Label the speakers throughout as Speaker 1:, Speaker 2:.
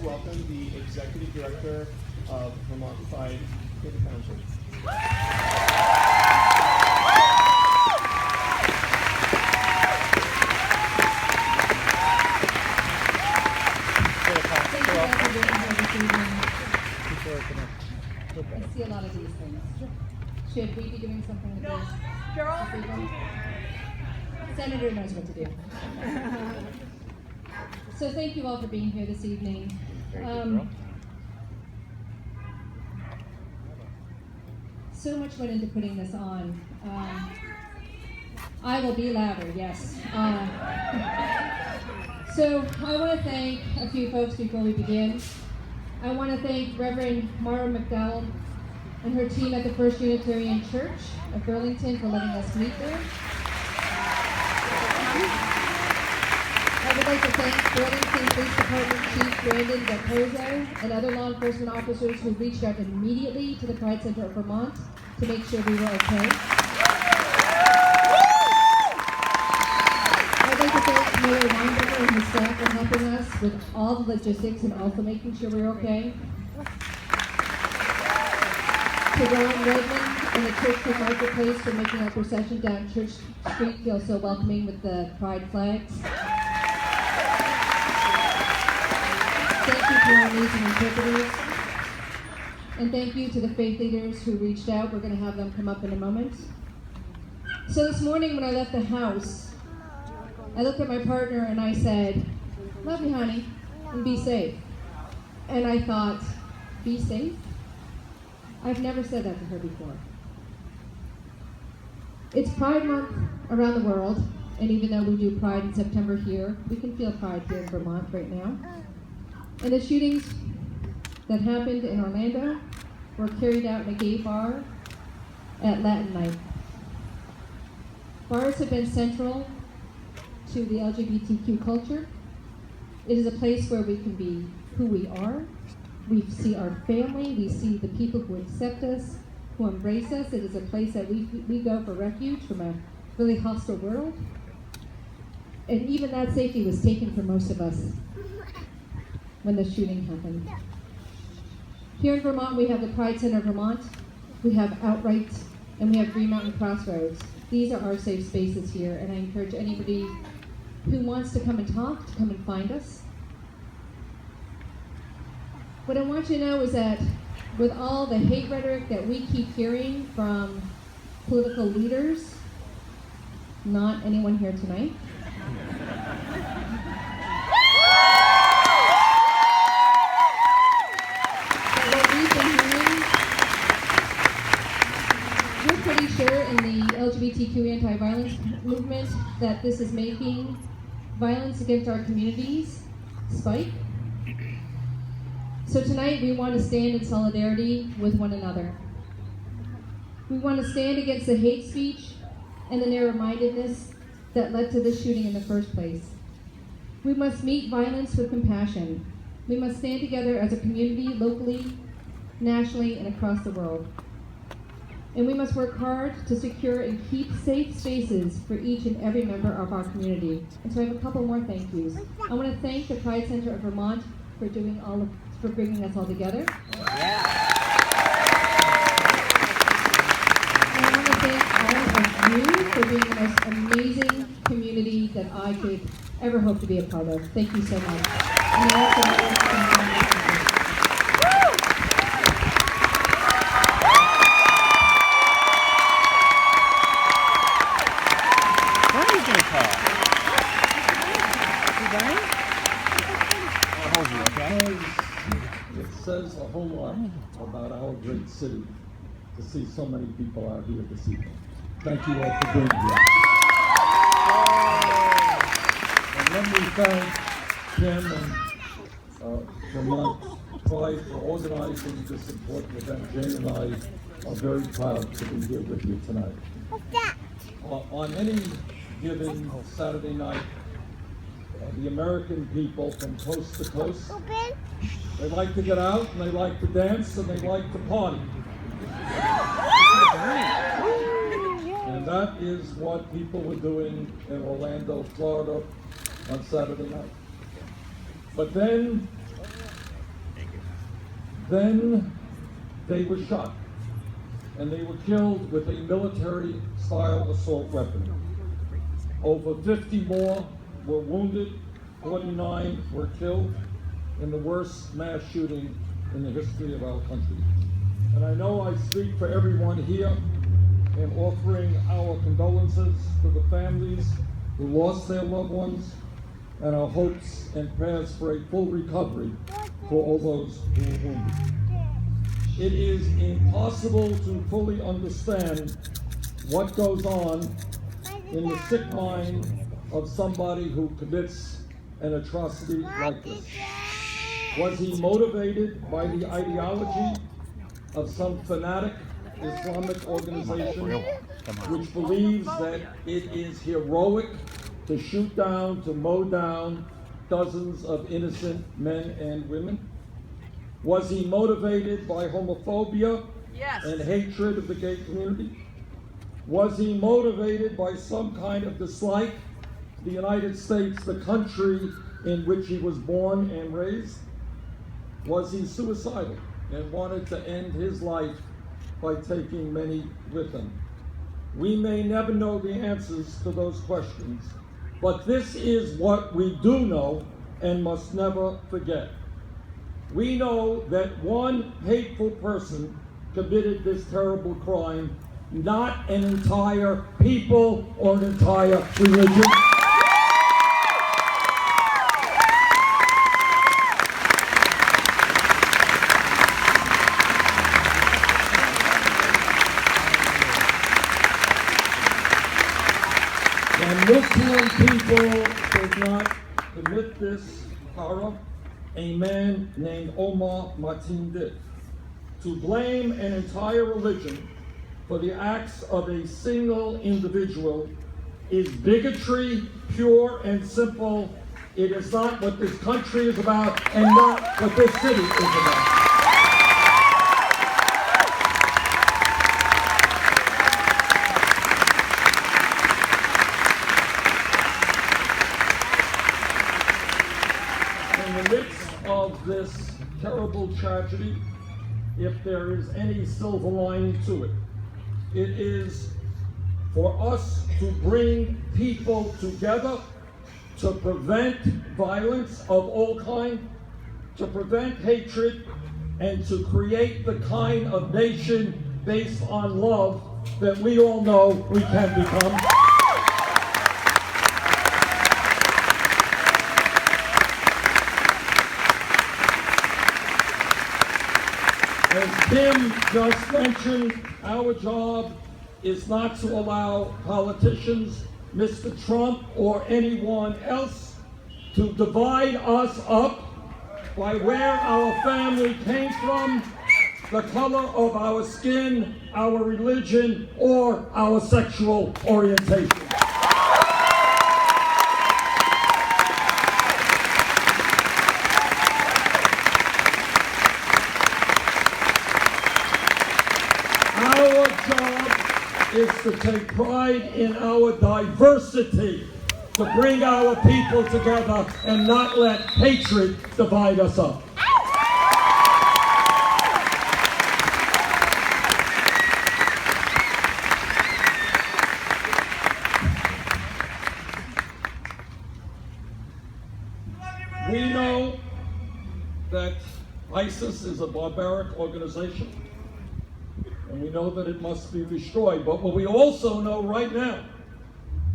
Speaker 1: to welcome the Executive Director of Vermont Pride, David Townshend.
Speaker 2: I see a lot of these things. Should we be doing something with this?
Speaker 3: Girl.
Speaker 2: Senator knows what to do. So thank you all for being here this evening. So much went into putting this on. I will be louder, yes. So I want to thank a few folks before we begin. I want to thank Reverend Mara McDowell and her team at the First Unitarian Church of Burlington for letting us meet there. I would like to thank Burlington Police Department Chief Brandon Gattoso and other law enforcement officers who reached out immediately to the Pride Center of Vermont to make sure we were okay. I'd like to thank Mayor Weinberger and his staff for helping us with all the logistics and also making sure we were okay. To Ron Redmond and the Church Marketplace for making our procession down Church Street feel so welcoming with the pride flags. Thank you to our amazing interpreters. And thank you to the faith leaders who reached out. We're going to have them come up in a moment. So this morning when I left the house, I looked at my partner and I said, "Love you, honey, and be safe." And I thought, be safe? I've never said that to her before. It's Pride Month around the world, and even though we do Pride in September here, we can feel Pride here in Vermont right now. And the shootings that happened in Orlando were carried out in a gay bar at Latin night. Bars have been central to the LGBTQ culture. It is a place where we can be who we are. We see our family, we see the people who accept us, who embrace us. It is a place that we go for refuge from a really hostile world. And even that safety was taken from most of us when the shooting happened. Here in Vermont, we have the Pride Center of Vermont, we have Outright, and we have Green Mountain Crossroads. These are our safe spaces here, and I encourage anybody who wants to come and talk to come and find us. What I want you to know is that with all the hate rhetoric that we keep hearing from political leaders, not anyone here tonight, but what we've been hearing, we're pretty sure in the LGBTQ anti-violence movement that this is making violence against our communities spike. So tonight we want to stand in solidarity with one another. We want to stand against the hate speech and the narrow-mindedness that led to this shooting in the first place. We must meet violence with compassion. We must stand together as a community, locally, nationally, and across the world. And we must work hard to secure and keep safe spaces for each and every member of our community. And so I have a couple more thank yous. I want to thank the Pride Center of Vermont for bringing us all together.
Speaker 3: Yeah.
Speaker 2: And I want to thank all of you for being the most amazing community that I could ever hope to be a part of. Thank you so much. And
Speaker 4: It says a whole lot about our great city to see so many people out here this evening. Thank you all for being here. And let me thank Kim and Vermont Pride for organizing this important event. Jane and I are very proud to be here with you tonight. On any given Saturday night, the American people from coast to coast, they like to get out and they like to dance and they like to party. And that is what people were doing in Orlando, Florida on Saturday night. But then Then they were shot, and they were killed with a military-style assault weapon. Over 50 more were wounded, 49 were killed in the worst mass shooting in the history of our country. And I know I speak for everyone here in offering our condolences to the families who lost their loved ones, and our hopes and prayers for a full recovery for all those who were wounded. It is impossible to fully understand what goes on in the sick mind of somebody who commits an atrocity like this. Was he motivated by the ideology of some fanatic Islamic organization which believes that it is heroic to shoot down, to mow down dozens of innocent men and women? Was he motivated by homophobia and hatred of the gay community? Was he motivated by some kind of dislike to the United States, the country in which he was born and raised? Was he suicidal and wanted to end his life by taking many with him? We may never know the answers to those questions, but this is what we do know and must never forget. We know that one hateful person committed this terrible crime, not an entire people or an entire religion. And Muslim people did not commit this horror. A man named Omar Martin did. To blame an entire religion for the acts of a single individual is bigotry, pure and simple. It is not what this country is about and not what this city is about. In the midst of this terrible tragedy, if there is any silver lining to it, it is for us to bring people together to prevent violence of all kinds, to prevent hatred, and to create the kind of nation based on love that we all know we can become. As Tim just mentioned, our job is not to allow politicians, Mr. Trump or anyone else, to divide us up by where our family came from, the color of our skin, our religion, or our sexual orientation. Our job is to take pride in our diversity, to bring our people together and not let hatred divide us up. We know that ISIS is a barbaric organization, and we know that it must be destroyed. But what we also know right now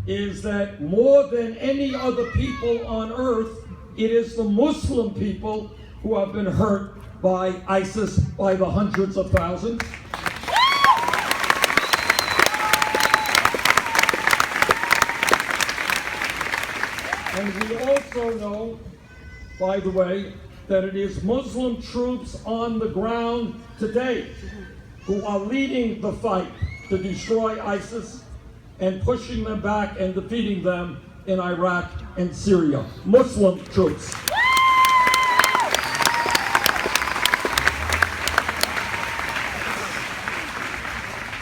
Speaker 4: is that more than any other people on earth, it is the Muslim people who have been hurt by ISIS by the hundreds of thousands. And we also know, by the way, that it is Muslim troops on the ground today who are leading the fight to destroy ISIS and pushing them back and defeating them in Iraq and Syria. Muslim troops.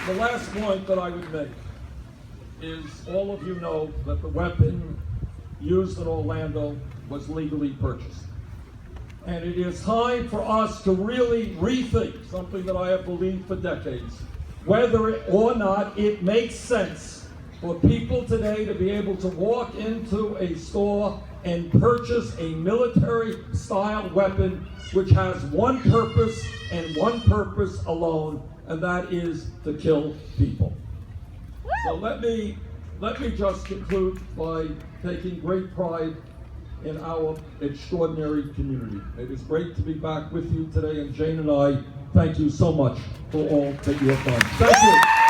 Speaker 4: The last point that I would make is all of you know that the weapon used in Orlando was legally purchased. And it is time for us to really rethink something that I have believed for decades, whether or not it makes sense for people today to be able to walk into a store and purchase a military-style weapon which has one purpose and one purpose alone, and that is to kill people. So let me just conclude by taking great pride in our extraordinary community. It is great to be back with you today, and Jane and I thank you so much for all that you have done. Thank you.